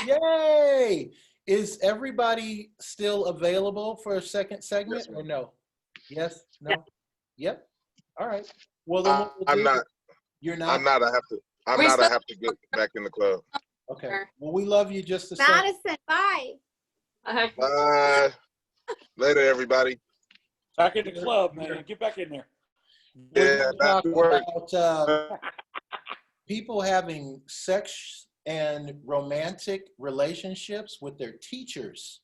Yay! Is everybody still available for a second segment or no? Yes? No? Yep. All right. Well, then what we'll I'm do, not. you're not? I'm not. I have to get back in the club. Okay. Well, we love you just the same. Madison, bye. Bye. Later, everybody. Back in the club, man. Get back in there. We're Yeah, going to back talk to work. about people having sex and romantic relationships with their teachers.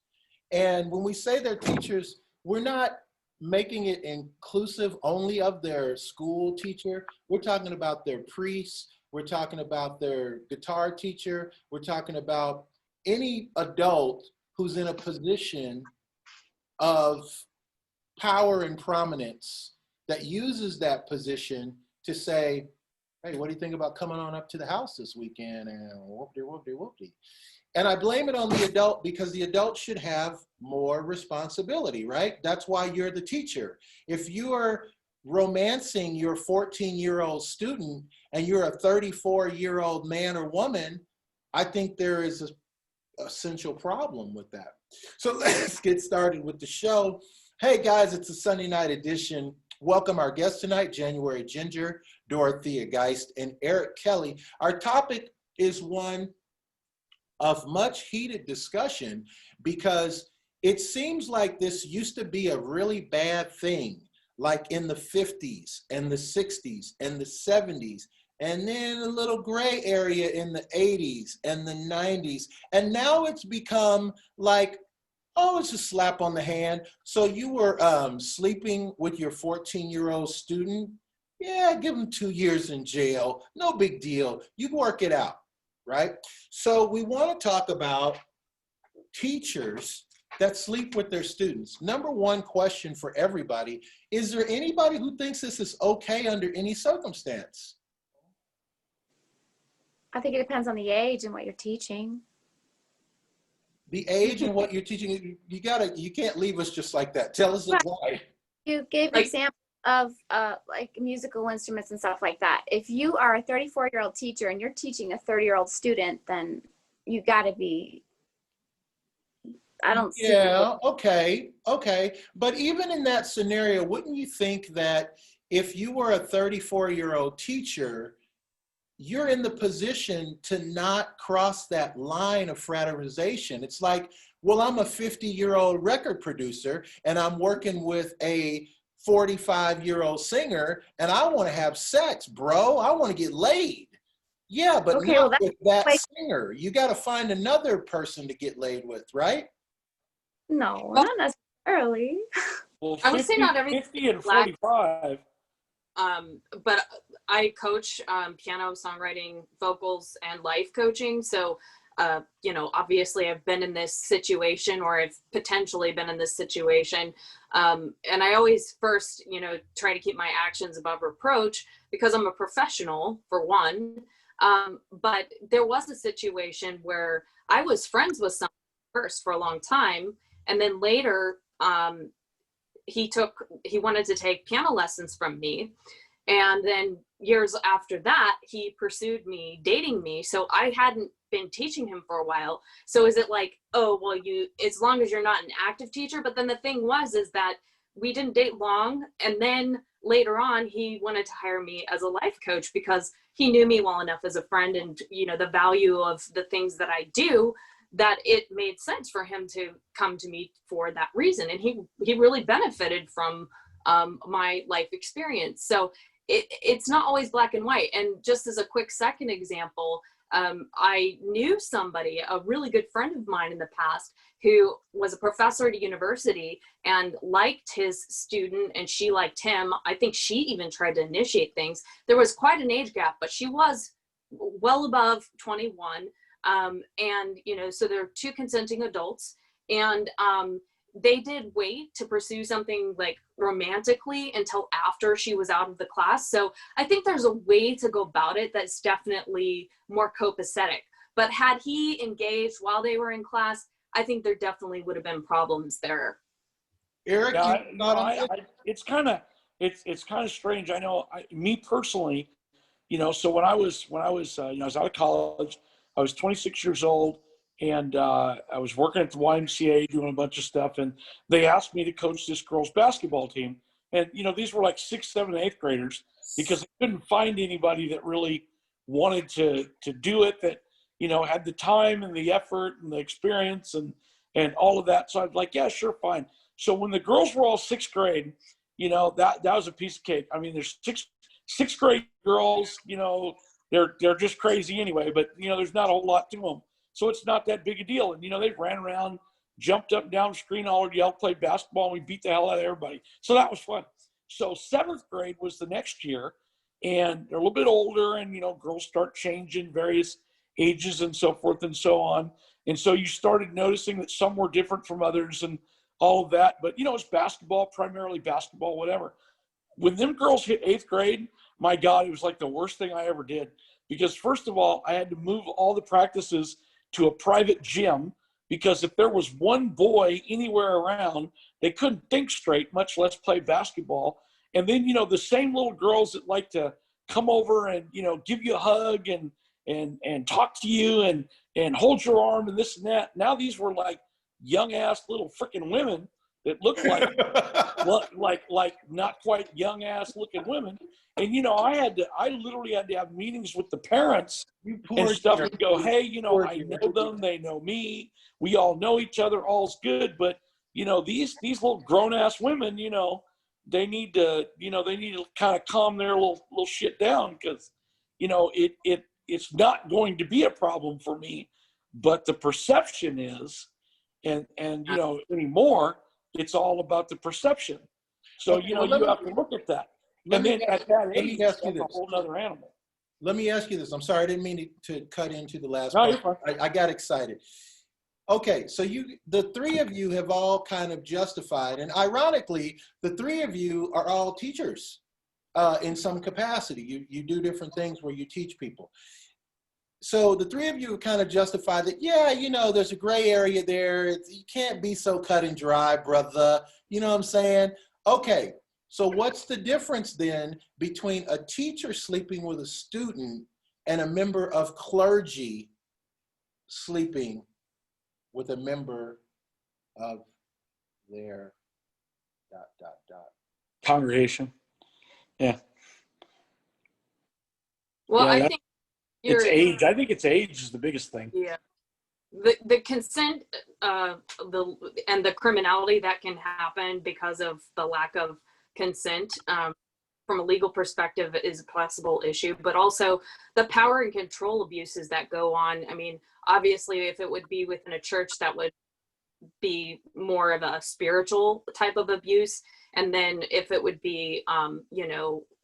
And when we say their teachers, we're not making it inclusive only of their school teacher. We're talking about their priest. We're talking about their guitar teacher. We're talking about any adult who's in a position of power and prominence that uses that position to say, hey, what do you think about coming on up to the house this weekend? And whoop-de, whoop-de, whoop-de. And I blame it on the adult because the adult should have more responsibility, right? That's why you're the teacher. If you are romancing your 14-year-old student and you're a 34-year-old man or woman, I think there is an essential problem with that. So let's get started with the show. Hey guys, it's a Sunday night edition. Welcome our guests tonight, January Ginger, Dorothea Geist, and Eric Kelly. Our topic is one of much heated discussion because it seems like this used to be a really bad thing, like in the 50s and the 60s and the 70s, and then a little gray area in the 80s and the 90s. And now it's become like, oh, it's a slap on the hand. So you were sleeping with your 14-year-old student? Yeah, give him 2 years in jail. No big deal. You work it out, right? So we want to talk about teachers that sleep with their students. Number one question for everybody, is there anybody who thinks this is okay under any circumstance? I think it depends on the age and what you're teaching. The age and what you're teaching, you can't leave us just like that. Tell us why. You gave examples of like musical instruments and stuff like that. If you are a 34-year-old teacher and you're teaching a 30-year-old student, then you got to be, I don't see. Yeah, okay. But even in that scenario, wouldn't you think that if you were a 34-year-old teacher, you're in the position to not cross that line of fraternization? It's like, well, I'm a 50-year-old record producer and I'm working with a 45-year-old singer and I want to have sex, bro. I want to get laid. Yeah, but okay, not well, with that singer. You got to find another person to get laid with, right? No, not necessarily. Well, 50, I would say not every 50 and 45. But I coach piano, songwriting, vocals, and life coaching. So, you know, obviously I've been in this situation, or I've potentially been in this situation. And I always first, you know, try to keep my actions above reproach because I'm a professional, for one. But there was a situation where I was friends with someone first for a long time. And then later, he wanted to take piano lessons from me. And then years after that, he pursued me, dating me. So I hadn't been teaching him for a while. So is it like, oh, well, as long as you're not an active teacher? But then the thing is that we didn't date long. And then later on, he wanted to hire me as a life coach because he knew me well enough as a friend and, you know, the value of the things that I do, that it made sense for him to come to me for that reason. And he really benefited from my life experience. So it's not always black and white. And just as a quick second example, I knew somebody, a really good friend of mine in the past, who was a professor at a university and liked his student and she liked him. I think she even tried to initiate things. There was quite an age gap, but she was well above 21. And, you know, so they're two consenting adults, and they did wait to pursue something like romantically until after she was out of the class. So I think there's a way to go about it that's definitely more copacetic. But had he engaged while they were in class, I think there definitely would have been problems there. Eric, it's kind of strange. I know, me personally, you know, so when I was you know, I was out of college. I was 26 years old, and I was working at the YMCA doing a bunch of stuff, and they asked me to coach this girls' basketball team. And these were like 6th, 7th, 8th graders, because they couldn't find anybody that really wanted to do it, that had the time and the effort and the experience and all of that. So I was like, yeah, sure, fine. So when the girls were all 6th grade, that was a piece of cake. I mean, there's sixth grade girls, they're just crazy anyway, but there's not a whole lot to them. So it's not that big a deal. And they ran around, jumped up and down the screen, hollered, yelled, played basketball, and we beat the hell out of everybody. So that was fun. So 7th grade was the next year, and they're a little bit older, and girls start changing various ages and so forth and so on. And so you started noticing that some were different from others and all of that. But it's basketball, primarily basketball, whatever. When them girls hit 8th grade, my God, it was like the worst thing I ever did. Because first of all, I had to move all the practices to a private gym, because if there was one boy anywhere around, they couldn't think straight, much less play basketball. And then, the same little girls that like to come over and, give you a hug and talk to you and hold your arm and this and that. Now these were like young ass little freaking women that looked like not quite young ass looking women. And I literally had to have meetings with the parents and stuff and go, hey, I know them, they know me, we all know each other, all's good. But these little grown ass women, they need to kind of calm their little shit down, because it's not going to be a problem for me, but the perception is, and anymore, it's all about the perception. So Okay, you well, have to look at that. And then at that age, that's a whole other animal. Let me ask you this. I'm sorry, I didn't mean to cut into the last No, part. you're fine. I got excited. Okay, so the three of you have all kind of justified, and ironically, the three of you are all teachers in some capacity. You do different things where you teach people. So the three of you have kind of justified that, yeah, there's a gray area there. You can't be so cut and dry, brother. You know what I'm saying? Okay, so what's the difference then between a teacher sleeping with a student and a member of clergy sleeping with a member of their ... Congregation. Yeah. Well, Yeah, I think it's you're, age. I think it's age is the biggest thing. yeah. The consent, and the criminality that can happen because of the lack of consent, from a legal perspective, is a possible issue, but also the power and control abuses that go on. I mean, obviously, if it would be within a church, that would be more of a spiritual type of abuse. And then if it would be,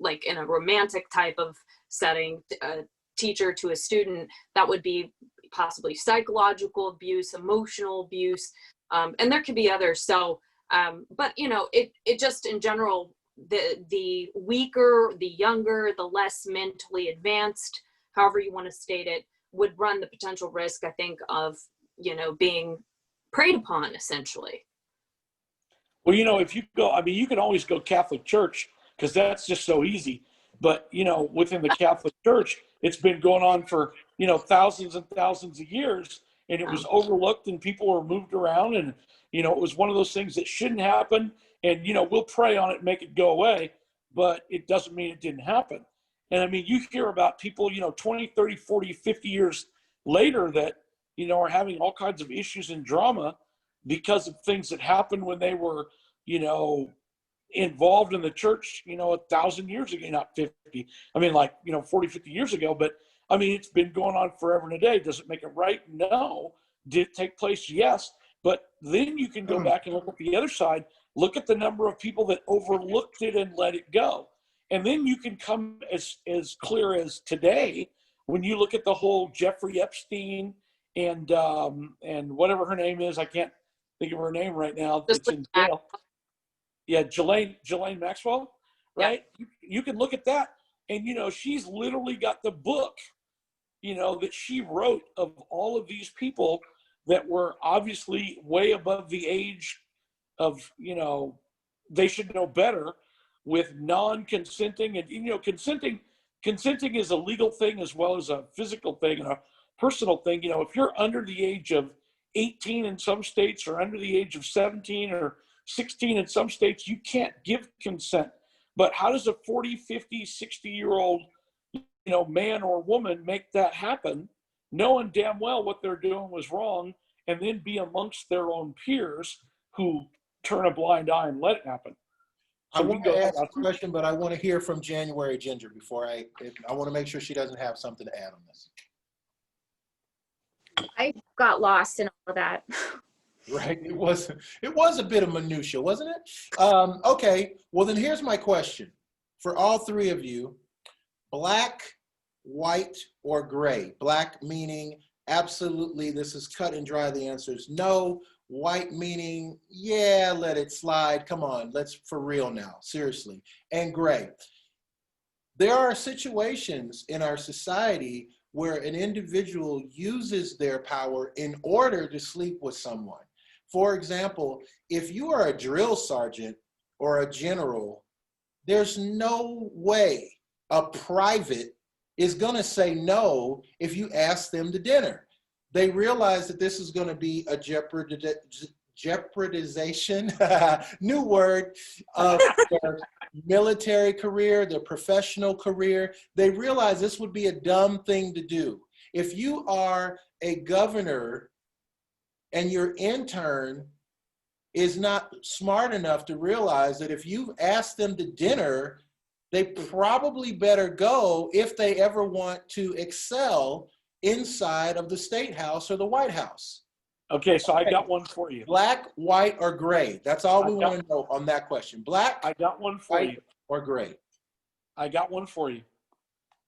like in a romantic type of setting, a teacher to a student, that would be possibly psychological abuse, emotional abuse, and there could be others. So, but it just in general, the weaker, the younger, the less mentally advanced, however you want to state it, would run the potential risk, I think, of being preyed upon, essentially. Well, if you go, I mean, you can always go Catholic Church, because that's just so easy. But, within the Catholic Church, it's been going on for, thousands and thousands of years, and it was overlooked and people were moved around, and, it was one of those things that shouldn't happen. And, we'll pray on it and make it go away, but it doesn't mean it didn't happen. And I mean, you hear about people, 20, 30, 40, 50 years later that, are having all kinds of issues and drama because of things that happened when they were, involved in the church, 1,000 years ago, not 50. I mean, 40, 50 years ago. But I mean, it's been going on forever and a day. Does it make it right? No. Did it take place? Yes. But then you can go back and look at the other side, look at the number of people that overlooked it and let it go. And then you can come as clear as today when you look at the whole Jeffrey Epstein and whatever her name is. I can't think of her name right now. It's in jail. Yeah, Ghislaine Maxwell, right? Yeah. You can look at that, and she's literally got the book, that she wrote of all of these people that were obviously way above the age of, they should know better, with non-consenting. And consenting is a legal thing as well as a physical thing, and personal thing. You know, if you're under the age of 18 in some states or under the age of 17 or 16 in some states, you can't give consent. But how does a 40, 50, 60-year-old, man or woman make that happen, knowing damn well what they're doing was wrong, and then be amongst their own peers who turn a blind eye and let it happen? I So we want to go. ask a question, but I want to hear from January Ginger before I want to make sure she doesn't have something to add on this. I got lost in all of that. Right? It was a bit of minutia, wasn't it? Okay. Well, then here's my question for all three of you: black, white, or gray? Black meaning absolutely, this is cut and dry. The answer is no. White meaning, yeah, let it slide. Come on, let's for real now, seriously. And gray. There are situations in our society where an individual uses their power in order to sleep with someone. For example, if you are a drill sergeant or a general, there's no way a private is going to say no if you ask them to dinner. They realize that this is going to be a jeopardization, new word, of their military career, their professional career. They realize this would be a dumb thing to do. If you are a governor and your intern is not smart enough to realize that if you've asked them to dinner, they probably better go if they ever want to excel inside of the State House or the White House. Okay, so I got one for you. Black, white, or gray? That's all we want to know on that question. Black, I got one for white, you. or gray? I got one for you.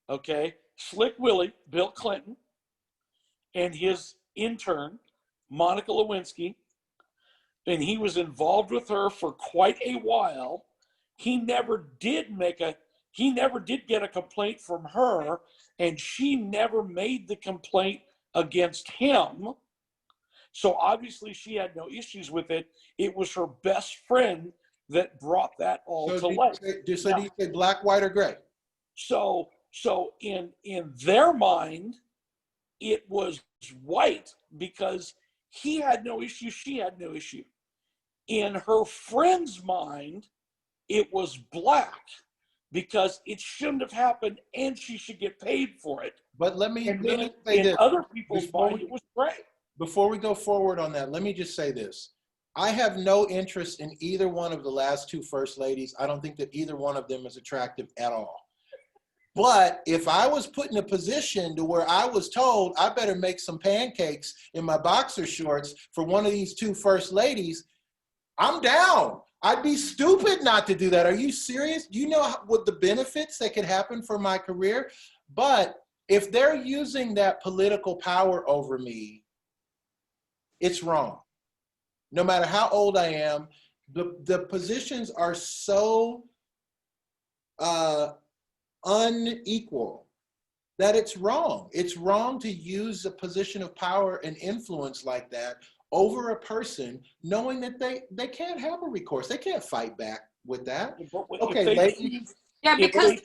Okay, Slick Willie, Bill Clinton, and his intern, Monica Lewinsky, and he was involved with her for quite a while. He never did get a complaint from her, and she never made the complaint against him. So obviously she had no issues with it. It was her best friend that brought that all to light. Do you say black, white, or gray? So in their mind, it was white because he had no issue, she had no issue. In her friend's mind, it was black because it shouldn't have happened and she should get paid for it. But let me say In this. other people's mind, it was gray. Before we go forward on that, let me just say this. I have no interest in either one of the last two first ladies. I don't think that either one of them is attractive at all. But if I was put in a position to where I was told I better make some pancakes in my boxer shorts for one of these two first ladies, I'm down. I'd be stupid not to do that. Are you serious? Do you know what the benefits that could happen for my career? But if they're using that political power over me, it's wrong. No matter how old I am, the positions are so unequal that it's wrong. It's wrong to use a position of power and influence like that over a person, knowing that they can't have a recourse. They can't fight back with that. Okay, ladies. Yeah, because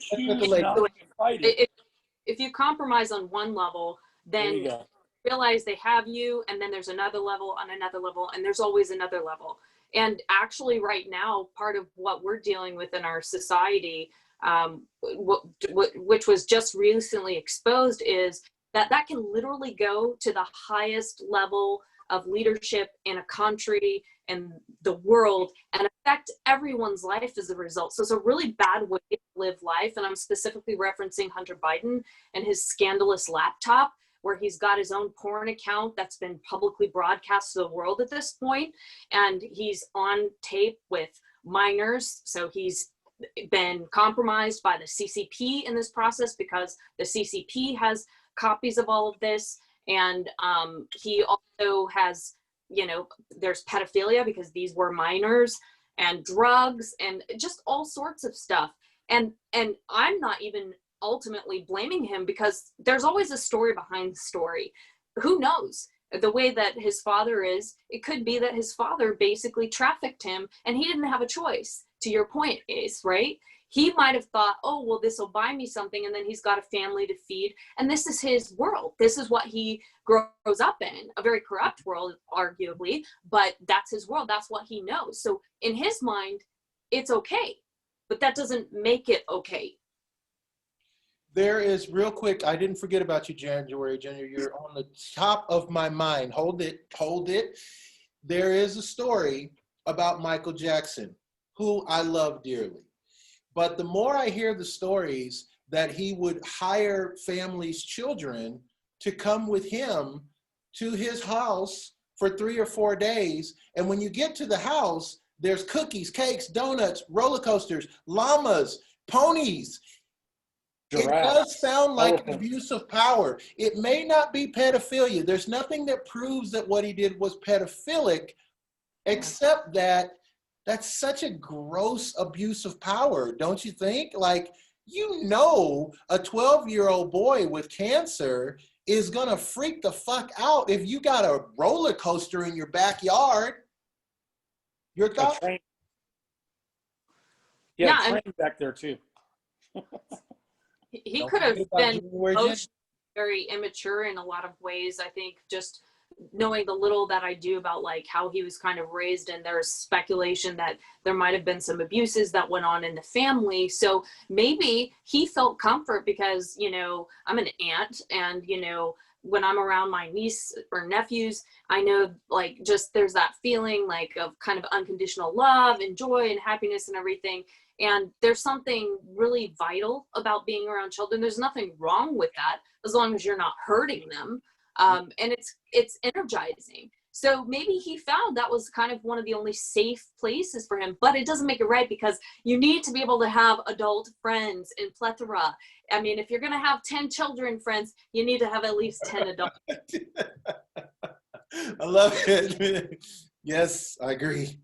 If if you compromise on one level, then you realize they have you, and then there's another level and another level, and there's always another level. And actually right now, part of what we're dealing with in our society, which was just recently exposed, is that can literally go to the highest level of leadership in a country and the world and affect everyone's life as a result. So it's a really bad way to live life. And I'm specifically referencing Hunter Biden and his scandalous laptop, where he's got his own porn account that's been publicly broadcast to the world at this point. And he's on tape with minors. So he's been compromised by the CCP in this process because the CCP has copies of all of this. And he also has, there's pedophilia because these were minors, and drugs and just all sorts of stuff. And I'm not even ultimately blaming him because there's always a story behind the story. Who knows? The way that his father is, it could be that his father basically trafficked him and he didn't have a choice. To your point, Ace, right? he might have thought, oh, well, this will buy me something. And then he's got a family to feed. And this is his world. This is what he grows up in, a very corrupt world, arguably, but that's his world. That's what he knows. So in his mind, it's okay, but that doesn't make it okay. There is, real quick, I didn't forget about you, January. You're on the top of my mind. Hold it. There is a story about Michael Jackson, who I love dearly. But the more I hear the stories that he would hire families' children to come with him to his house for 3 or 4 days. And when you get to the house, there's cookies, cakes, donuts, roller coasters, llamas, ponies. It does sound like abuse of power. It may not be pedophilia. There's nothing that proves that what he did was pedophilic, except that that's such a gross abuse of power, don't you think? Like, you know, a 12-year-old boy with cancer is gonna freak the fuck out if you got a roller coaster in your backyard. Your thoughts? Yeah, train back there too. He could have been very immature in a lot of ways. I think just knowing the little that I do about like how he was kind of raised, and there's speculation that there might have been some abuses that went on in the family. So maybe he felt comfort because, you know, I'm an aunt, and, you know, when I'm around my niece or nephews, I know like just there's that feeling like of kind of unconditional love and joy and happiness and everything. And there's something really vital about being around children. There's nothing wrong with that as long as you're not hurting them. And it's energizing. So maybe he found that was kind of one of the only safe places for him, but it doesn't make it right, because you need to be able to have adult friends in plethora. I mean, if you're going to have 10 children friends, you need to have at least 10 adults. I love it. Yes, I agree.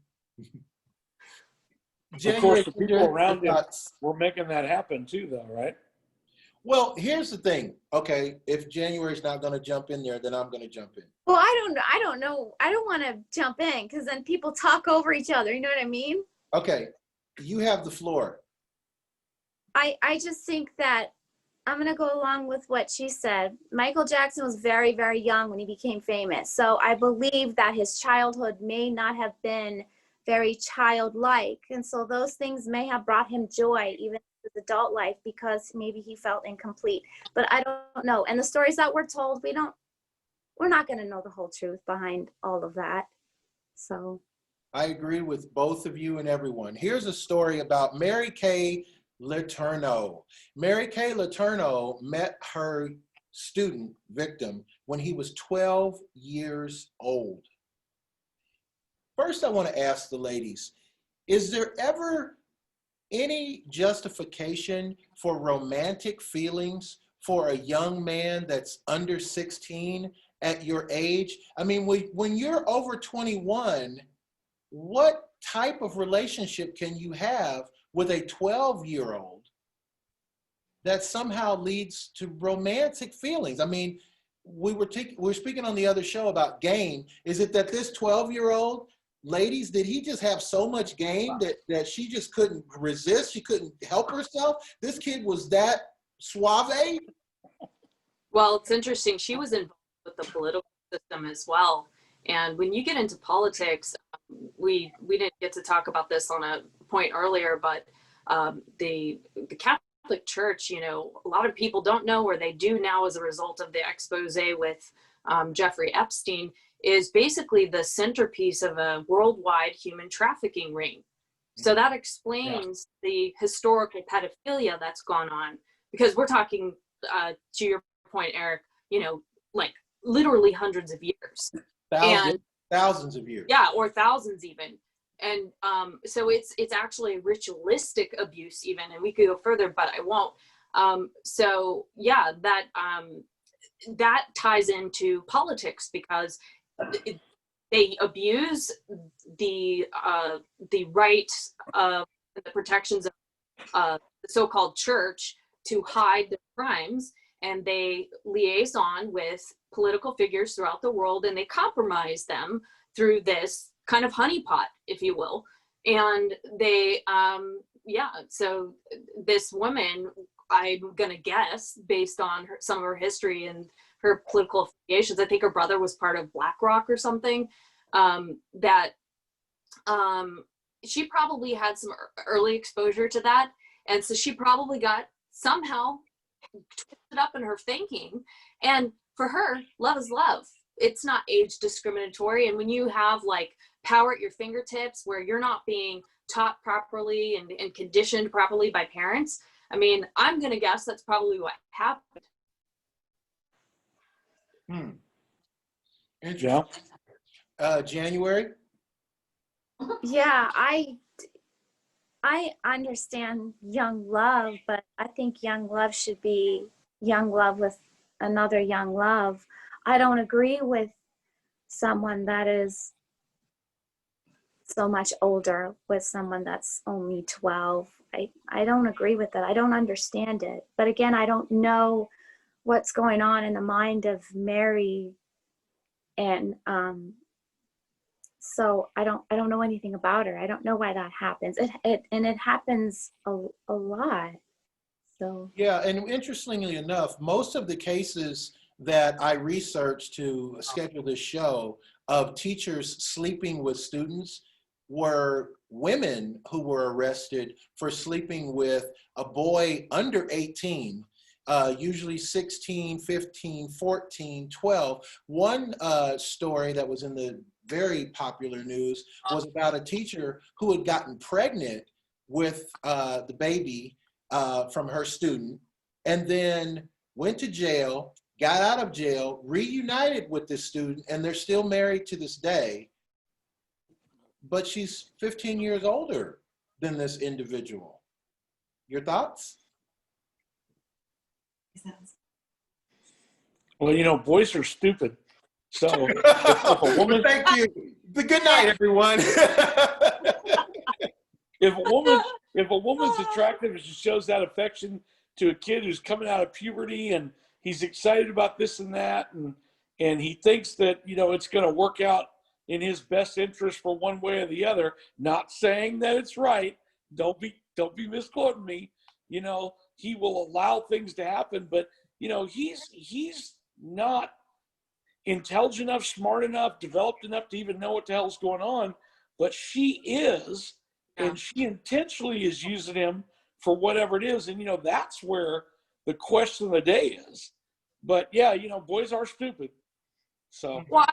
Of course, the people around him were making that happen too, though, right? Well, here's the thing. Okay, if January's not going to jump in there, then I'm going to jump in. Well, I don't know. I don't want to jump in because then people talk over each other. You know what I mean? Okay, you have the floor. I just think that I'm going to go along with what she said. Michael Jackson was very, very young when he became famous. So I believe that his childhood may not have been very childlike. And so those things may have brought him joy, even in his adult life, because maybe he felt incomplete. But I don't know. And the stories that we're told, we're not going to know the whole truth behind all of that. So I agree with both of you and everyone. Here's a story about Mary Kay Letourneau. Mary Kay Letourneau met her student victim when he was 12 years old. First, I want to ask the ladies, is there ever any justification for romantic feelings for a young man that's under 16 at your age? I mean, when you're over 21, what type of relationship can you have with a 12-year-old that somehow leads to romantic feelings? I mean, we were speaking on the other show about game. Is it that this 12-year-old, ladies, did he just have so much game that she just couldn't resist? She couldn't help herself? This kid was that suave? Well, it's interesting. She was involved with the political system as well. And when you get into politics, we didn't get to talk about this on a point earlier, but the Catholic Church, you know, a lot of people don't know, or they do now as a result of the expose with Jeffrey Epstein, is basically the centerpiece of a worldwide human trafficking ring. So that explains the historical pedophilia that's gone on, because we're talking, to your point, Eric, you know, like literally hundreds of years. Thousands of years. Yeah, or thousands even. And so it's actually ritualistic abuse even, and we could go further, but I won't. So yeah, that ties into politics, because they abuse the rights of the protections of the so-called church to hide the crimes, and they liaison with political figures throughout the world, and they compromise them through this kind of honeypot, if you will. And they, yeah, so this woman, I'm gonna guess based on some of her history and her political affiliations, I think her brother was part of BlackRock or something, that she probably had some early exposure to that. And so she probably got somehow twisted up in her thinking. And for her, love is love. It's not age discriminatory. And when you have like power at your fingertips where you're not being taught properly and conditioned properly by parents, I mean, I'm going to guess that's probably what happened. Interesting. January? Yeah, I understand young love, but I think young love should be young love with another young love. I don't agree with someone that is so much older with someone that's only 12. I don't agree with that. I don't understand it. But again, I don't know what's going on in the mind of Mary, and so I don't know anything about her. I don't know why that happens. It happens a lot. So Yeah, and interestingly enough, most of the cases that I researched to schedule this show of teachers sleeping with students were women who were arrested for sleeping with a boy under 18, usually 16, 15, 14, 12. One story that was in the very popular news was about a teacher who had gotten pregnant with the baby from her student, and then went to jail, got out of jail, reunited with this student, and they're still married to this day. But she's 15 years older than this individual. Your thoughts? Well, you know, boys are stupid. So if a woman, Thank you. Good night, everyone. if a woman's attractive and she shows that affection to a kid who's coming out of puberty and he's excited about this and that, and he thinks that, you know, it's going to work out in his best interest for one way or the other, not saying that it's right. Don't be misquoting me. You know, he will allow things to happen, but you know, he's not intelligent enough, smart enough, developed enough to even know what the hell's going on, but she is, and she intentionally is using him for whatever it is. And you know, that's where the question of the day is. But yeah, you know, boys are stupid. So Well,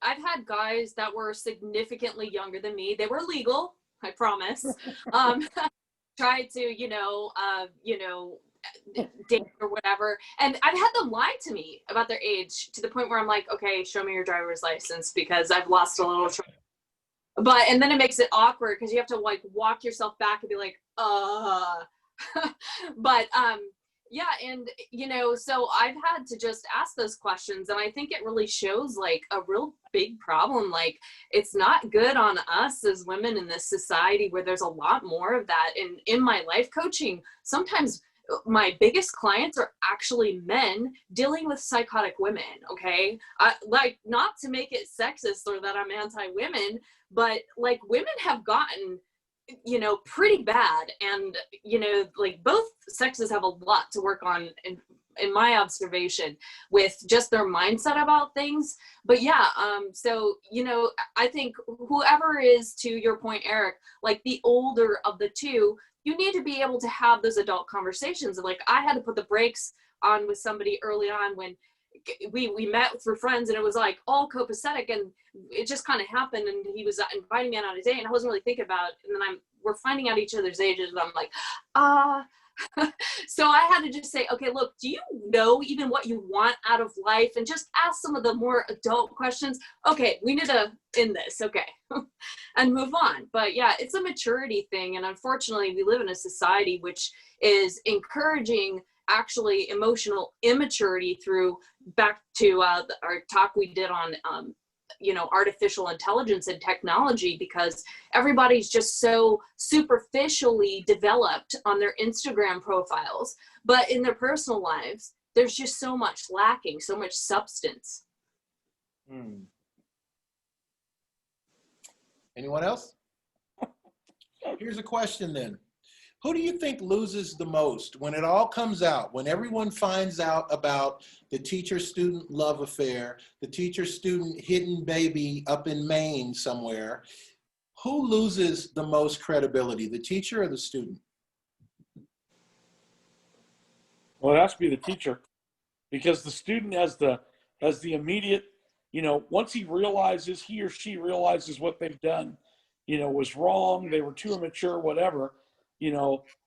I've had guys that were significantly younger than me. They were legal, I promise. Tried to, date or whatever, and I've had them lie to me about their age to the point where I'm like, okay, show me your driver's license because I've lost a little. But and then it makes it awkward because you have to like walk yourself back and be like, but yeah, and you know, so I've had to just ask those questions, and I think it really shows like a real big problem. Like, it's not good on us as women in this society where there's a lot more of that. And in my life coaching, sometimes my biggest clients are actually men dealing with psychotic women. Okay, like, not to make it sexist or that I'm anti-women, but like, women have gotten, you know, pretty bad, and you know, like, both sexes have a lot to work on in my observation with just their mindset about things. But yeah, so you know, I think whoever is, to your point, Eric, like the older of the two, you need to be able to have those adult conversations. And like, I had to put the brakes on with somebody early on when we met through friends, and it was like all copacetic, and it just kind of happened, and he was inviting me out on a date, and I wasn't really thinking about it, and then we're finding out each other's ages, and I'm like, so I had to just say, okay, look, do you know even what you want out of life? And just ask some of the more adult questions. Okay, we need to end this, okay, and move on. But yeah, it's a maturity thing, and unfortunately we live in a society which is encouraging actually emotional immaturity through, back to our talk we did on you know, artificial intelligence and technology, because everybody's just so superficially developed on their Instagram profiles, but in their personal lives there's just so much lacking, so much substance. Anyone else? Here's a question then. Who do you think loses the most when it all comes out, when everyone finds out about the teacher-student love affair, the teacher-student hidden baby up in Maine somewhere? Who loses the most credibility, the teacher or the student? Well, it has to be the teacher, because the student has the immediate, once he or she realizes what they've done, was wrong, they were too immature, whatever,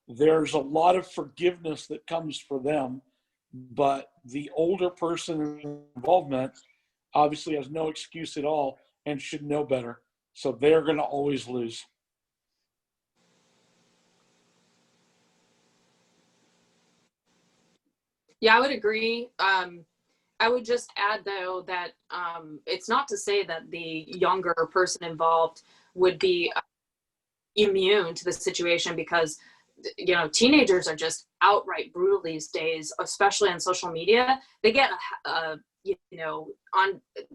there's a lot of forgiveness that comes for them. But the older person involvement obviously has no excuse at all and should know better. So they're going to always lose. Yeah, I would agree. I would just add, though, that it's not to say that the younger person involved would be immune to the situation, because teenagers are just outright brutal these days, especially on social media. They get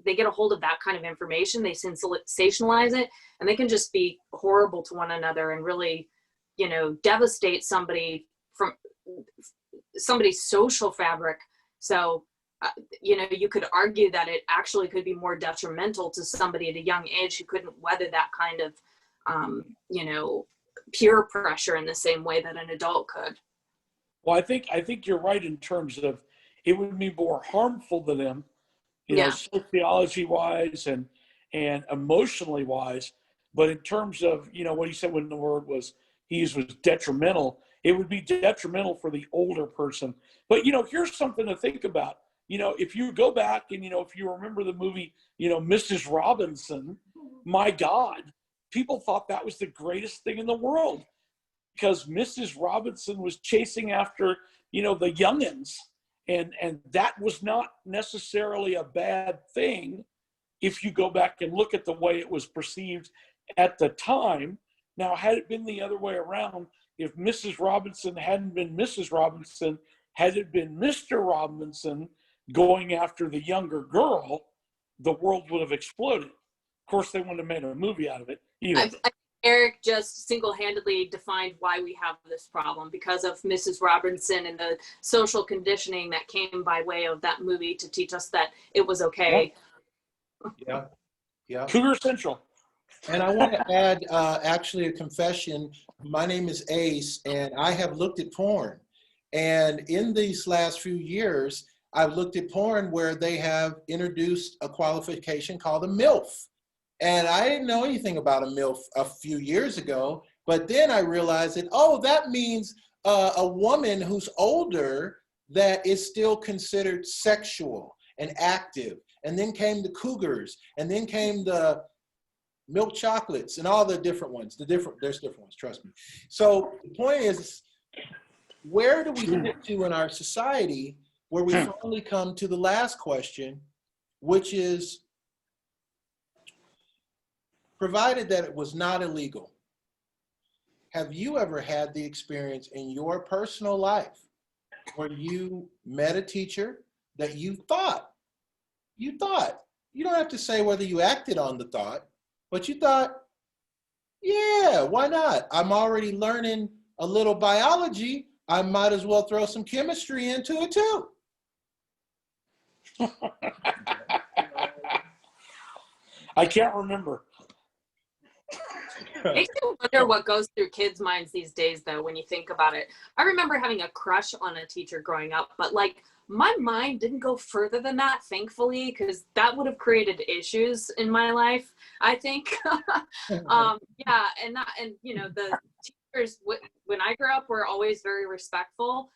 they get a hold of that kind of information, they sensationalize it, and they can just be horrible to one another and really devastate somebody from somebody's social fabric. So you could argue that it actually could be more detrimental to somebody at a young age who couldn't weather that kind of peer pressure in the same way that an adult could. Well, I think you're right in terms of it would be more harmful to them, sociology wise and emotionally wise. But in terms of, what he said when the word was he used was detrimental, it would be detrimental for the older person. But, here's something to think about. If you go back and, if you remember the movie, Mrs. Robinson, my God, people thought that was the greatest thing in the world, because Mrs. Robinson was chasing after, the youngins. And that was not necessarily a bad thing if you go back and look at the way it was perceived at the time. Now, had it been the other way around, if Mrs. Robinson hadn't been Mrs. Robinson, had it been Mr. Robinson going after the younger girl, the world would have exploded. Of course, they wouldn't have made a movie out of it either. Eric just single-handedly defined why we have this problem, because of Mrs. Robinson and the social conditioning that came by way of that movie to teach us that it was okay. Yeah. Cougar Central. And I want to add actually a confession. My name is Ace, and I have looked at porn. And in these last few years, I've looked at porn where they have introduced a qualification called a MILF. And I didn't know anything about a MILF a few years ago, but then I realized that, that means a woman who's older that is still considered sexual and active. And then came the cougars, and then came the milk chocolates and all the different ones. There's different ones, trust me. So the point is, where do we get to in our society where we finally come to the last question, which is, provided that it was not illegal, have you ever had the experience in your personal life where you met a teacher that you thought, you don't have to say whether you acted on the thought, but you thought, yeah, why not? I'm already learning a little biology. I might as well throw some chemistry into it too. I can't remember. Makes you wonder what goes through kids' minds these days, though, when you think about it. I remember having a crush on a teacher growing up, but my mind didn't go further than that, thankfully, because that would have created issues in my life, I think. The teachers when I grew up were always very respectful.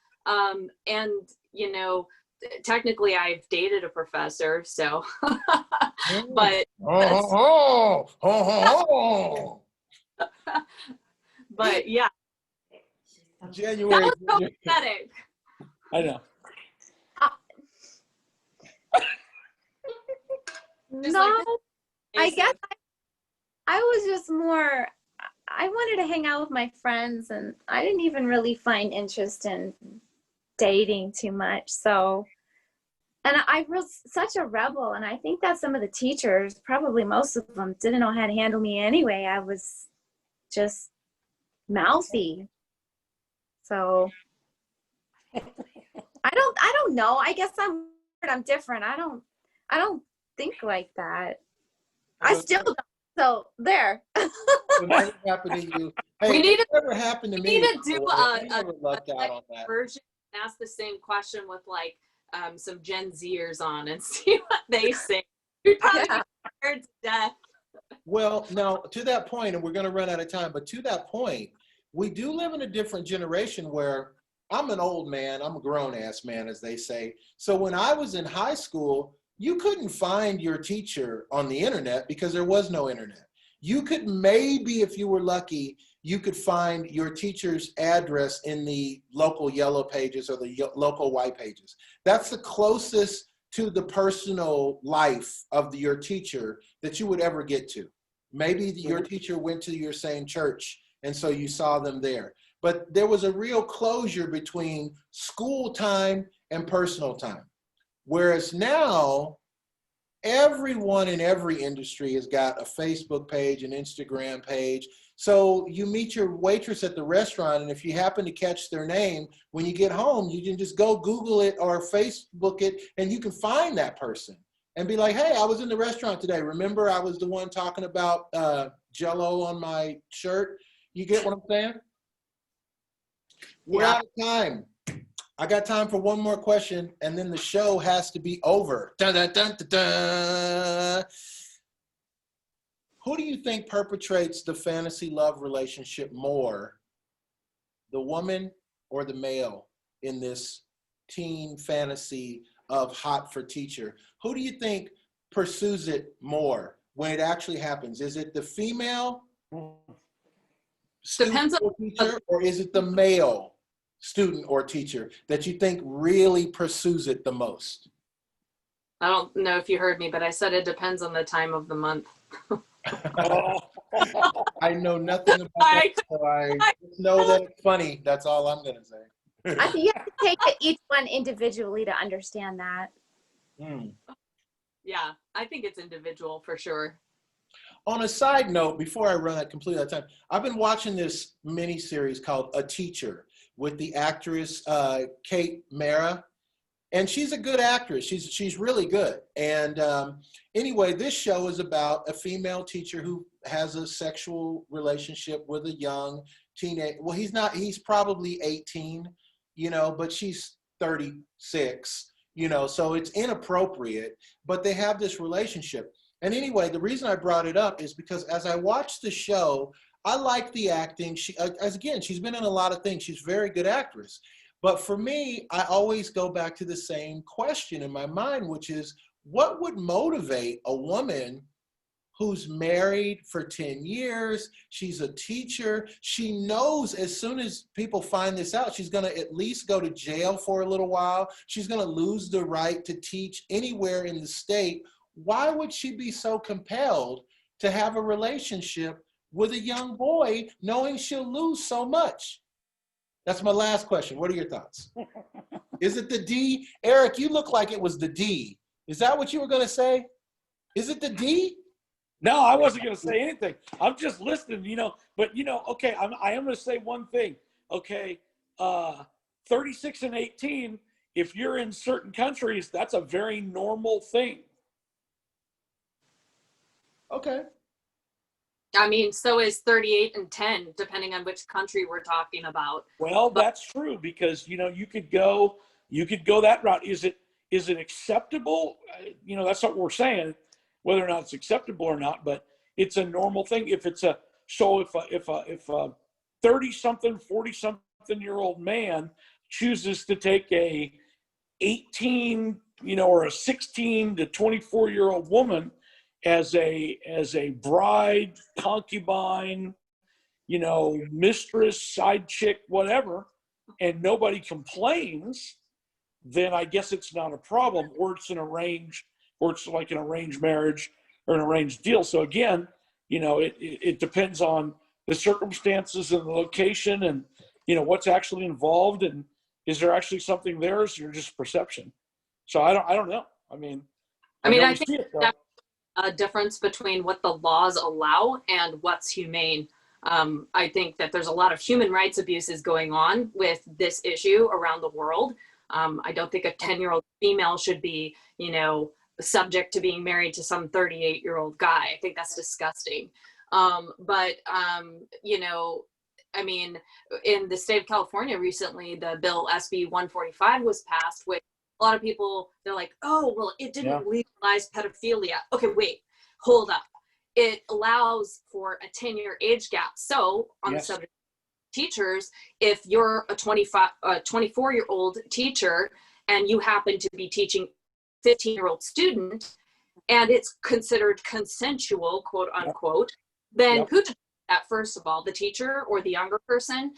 Technically I've dated a professor, so but but yeah, January. that was so pathetic. I know. No, I guess I was just more, I wanted to hang out with my friends, and I didn't even really find interest in dating too much. So, and I was such a rebel, and I think that some of the teachers, probably most of them, didn't know how to handle me anyway. I was just mouthy. So I don't know. I guess I'm different. I don't think like that. I still don't. So there. It never happened to you. Hey, We need it never happened to We me. need to do before. I a never lucked out on that. version and ask the same question with like some Gen Zers on and see what they say. We'd probably Yeah. be scared to death. Well, now to that point, and we're going to run out of time, but to that point, we do live in a different generation where I'm an old man, I'm a grown ass man, as they say. So when I was in high school, you couldn't find your teacher on the internet because there was no internet. You could maybe, if you were lucky, you could find your teacher's address in the local yellow pages or the local white pages. That's the closest to the personal life of your teacher that you would ever get to. Maybe your teacher went to your same church and so you saw them there. But there was a real closure between school time and personal time. Whereas now, everyone in every industry has got a Facebook page, an Instagram page. So you meet your waitress at the restaurant, and if you happen to catch their name, when you get home, you can just go Google it or Facebook it, and you can find that person and be like, hey, I was in the restaurant today. Remember, I was the one talking about Jell-O on my shirt? You get what I'm saying? We're out of time. I got time for one more question, and then the show has to be over. Dun, dun, dun, dun, dun. Who do you think perpetrates the fantasy love relationship more, the woman or the male in this teen fantasy of hot for teacher? Who do you think pursues it more when it actually happens? Is it the female student Depends on or teacher, or is it the male student or teacher that you think really pursues it the most? I don't know if you heard me, but I said it depends on the time of the month. I know nothing about that, so I just know that it's funny. That's all I'm going to say. I think you have to take it each one individually to understand that. Yeah, I think it's individual for sure. On a side note, before I run out completely out of time, I've been watching this mini series called A Teacher with the actress Kate Mara, and she's a good actress. She's really good. And anyway, this show is about a female teacher who has a sexual relationship with a young teenage. Well, he's probably 18, but she's 36, so it's inappropriate. But they have this relationship. And anyway, the reason I brought it up is because as I watched the show, I like the acting. She's been in a lot of things. She's a very good actress. But for me, I always go back to the same question in my mind, which is, what would motivate a woman who's married for 10 years? She's a teacher. She knows as soon as people find this out, she's going to at least go to jail for a little while. She's going to lose the right to teach anywhere in the state. Why would she be so compelled to have a relationship with a young boy knowing she'll lose so much? That's my last question. What are your thoughts? Is it the D? Eric, you look like it was the D. Is that what you were going to say? Is it the D? No, I wasn't going to say anything. I'm just listening, but okay, I am going to say one thing. Okay. 36 and 18, if you're in certain countries, that's a very normal thing. Okay. I mean, so is 38 and 10, depending on which country we're talking about. Well, that's true because, you could go that route. Is it acceptable? That's what we're saying, whether or not it's acceptable or not, but it's a normal thing. If a 30-something, 40-something-year-old man chooses to take a 18, or a 16 to 24-year-old woman as a bride, concubine, mistress, side chick, whatever, and nobody complains, then I guess it's not a problem, or it's like an arranged marriage or an arranged deal. So again, it depends on the circumstances and the location and, what's actually involved, and is there actually something there, or is there just perception? So I don't know. I I think that's a difference between what the laws allow and what's humane. I think that there's a lot of human rights abuses going on with this issue around the world. I don't think a 10-year-old female should be, subject to being married to some 38-year-old guy. I think that's disgusting. I mean, in the state of California recently, the bill SB 145 was passed, which a lot of people, they're like, oh, well, it didn't legalize pedophilia. Okay, wait, hold up. It allows for a 10-year age gap. So on the subject of teachers, if you're a 24-year-old teacher and you happen to be teaching a 15-year-old student and it's considered consensual, quote unquote, then who determines that, first of all, the teacher or the younger person?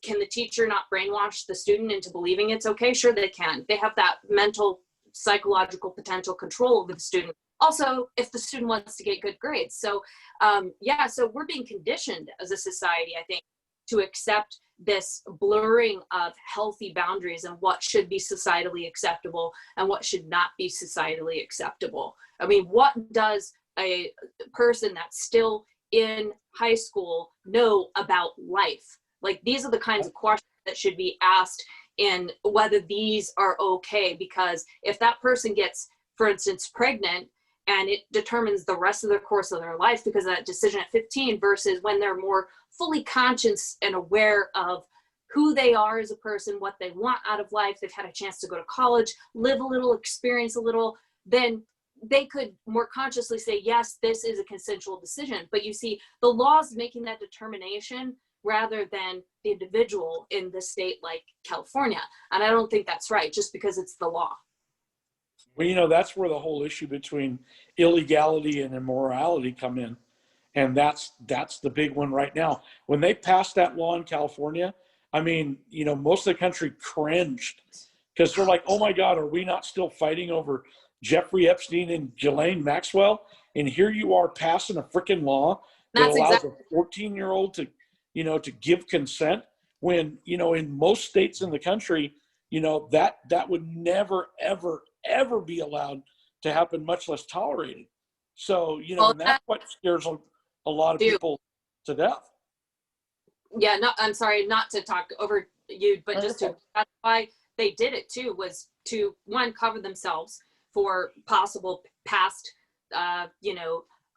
Can the teacher not brainwash the student into believing it's okay? Sure, they can. They have that mental, psychological potential control over the student. Also, if the student wants to get good grades. So, so we're being conditioned as a society, I think, to accept this blurring of healthy boundaries and what should be societally acceptable and what should not be societally acceptable. I mean, what does a person that's still in high school know about life? Like, these are the kinds of questions that should be asked in whether these are okay, because if that person gets, for instance, pregnant and it determines the rest of the course of their life because of that decision at 15 versus when they're more fully conscious and aware of who they are as a person, what they want out of life, they've had a chance to go to college, live a little, experience a little, then they could more consciously say, yes, this is a consensual decision. But you see, the law is making that determination rather than the individual in the state like California. And I don't think that's right, just because it's the law. Well, that's where the whole issue between illegality and immorality come in. And that's the big one right now. When they passed that law in California, I mean, most of the country cringed because they're like, oh my God, are we not still fighting over Jeffrey Epstein and Ghislaine Maxwell? And here you are passing a freaking law that allows a 14-year-old to give consent when, in most states in the country, that would never, ever, ever be allowed to happen, much less tolerated. So, and that's what scares a lot of people to death. Yeah, no, I'm sorry, not to talk over you, but just to, that's why they did it too, was to, one, cover themselves for possible past,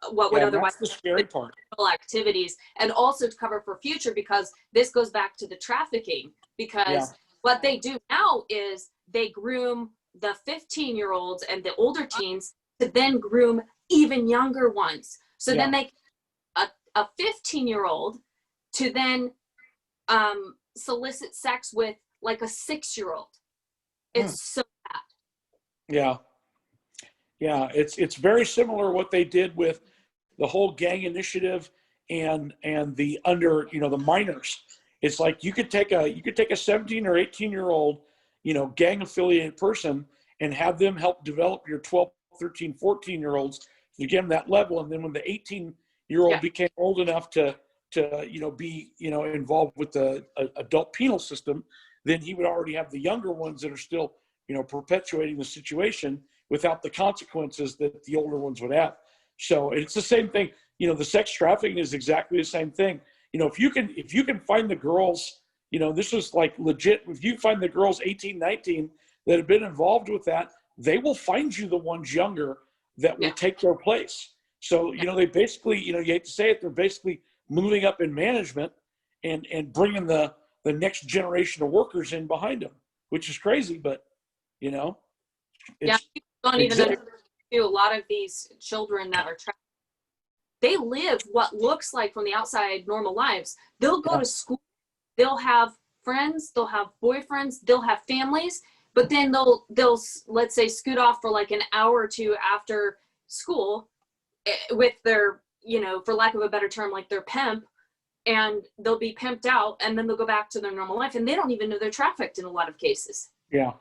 what would otherwise be the scary part activities, and also to cover for future, because this goes back to the trafficking, because what they do now is they groom the 15-year-olds and the older teens to then groom even younger ones. So then they, a 15-year-old to then solicit sex with like a 6-year-old. It's so bad. Yeah, it's very similar what they did with the whole gang initiative and the the minors. It's like you could take a 17 or 18-year-old, gang affiliated person and have them help develop your 12, 13, 14-year-olds to get them that level. And then when the 18-year-old became old enough to be involved with the adult penal system, then he would already have the younger ones that are still perpetuating the situation without the consequences that the older ones would have. So it's the same thing. The sex trafficking is exactly the same thing. If you can find the girls, this is like legit. If you find the girls 18, 19 that have been involved with that, they will find you the ones younger that will take their place. So, they basically, you hate to say it, they're basically moving up in management and bringing the next generation of workers in behind them, which is crazy, but people don't even understand. A lot of these children that are trapped, they live what looks like from the outside normal lives. They'll go to school, they'll have friends, they'll have boyfriends, they'll have families, but then they'll let's say scoot off for like an hour or two after school with their, for lack of a better term, like their pimp, and they'll be pimped out, and then they'll go back to their normal life, and they don't even know they're trafficked in a lot of cases. Yeah.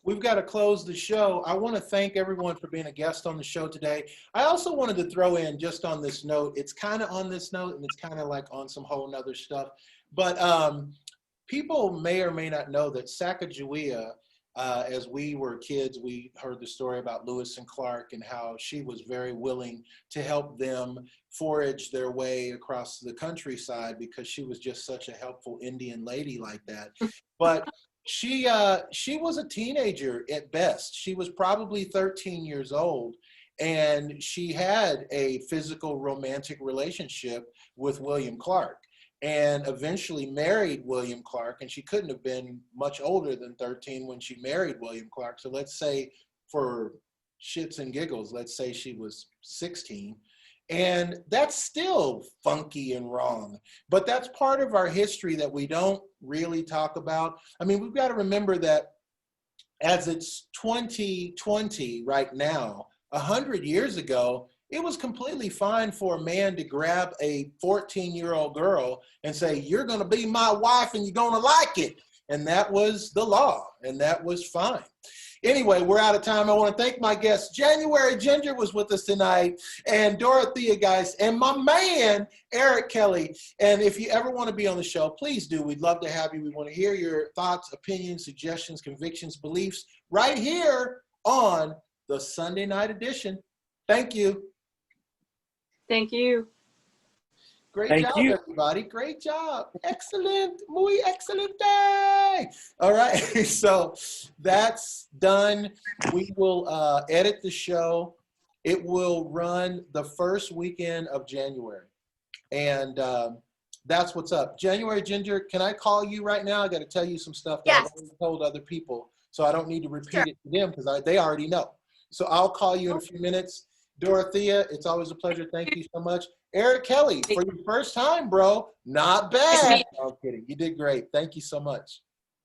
We've got to close the show. I want to thank everyone for being a guest on the show today. I also wanted to throw in, just on this note, it's kind of on this note and it's kind of like on some whole nother stuff, but people may or may not know that Sacagawea As we were kids, we heard the story about Lewis and Clark and how she was very willing to help them forage their way across the countryside because she was just such a helpful Indian lady like that. But she was a teenager at best. She was probably 13 years old, and she had a physical romantic relationship with William Clark, and eventually married William Clark. And she couldn't have been much older than 13 when she married William Clark. So let's say, for shits and giggles, let's say she was 16. And that's still funky and wrong. But that's part of our history that we don't really talk about. I mean, we've got to remember that as it's 2020 right now, 100 years ago, it was completely fine for a man to grab a 14-year-old girl and say, you're going to be my wife and you're going to like it. And that was the law, and that was fine. Anyway, we're out of time. I want to thank my guests. January Ginger was with us tonight, and Dorothea, guys, and my man, Eric Kelly. And if you ever want to be on the show, please do. We'd love to have you. We want to hear your thoughts, opinions, suggestions, convictions, beliefs right here on the Sunday night edition. Thank you. Thank you. Great Thank job, you. everybody. Great job. Excellent. Muy excelente. All right. So that's done. We will edit the show. It will run the first weekend of January. And that's what's up. January Ginger, can I call you right now? I got to tell you some stuff that I've Yes. already told other people. So I don't need to repeat Sure. it to them because they already know. So I'll call you in a few minutes. Dorothea, it's always a pleasure. Thank you so much. Eric Kelly, for your first time, bro. Not bad. No, I'm kidding. You did great. Thank you so much.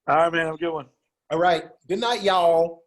All right, man. Have a good one. All right. Good night, y'all.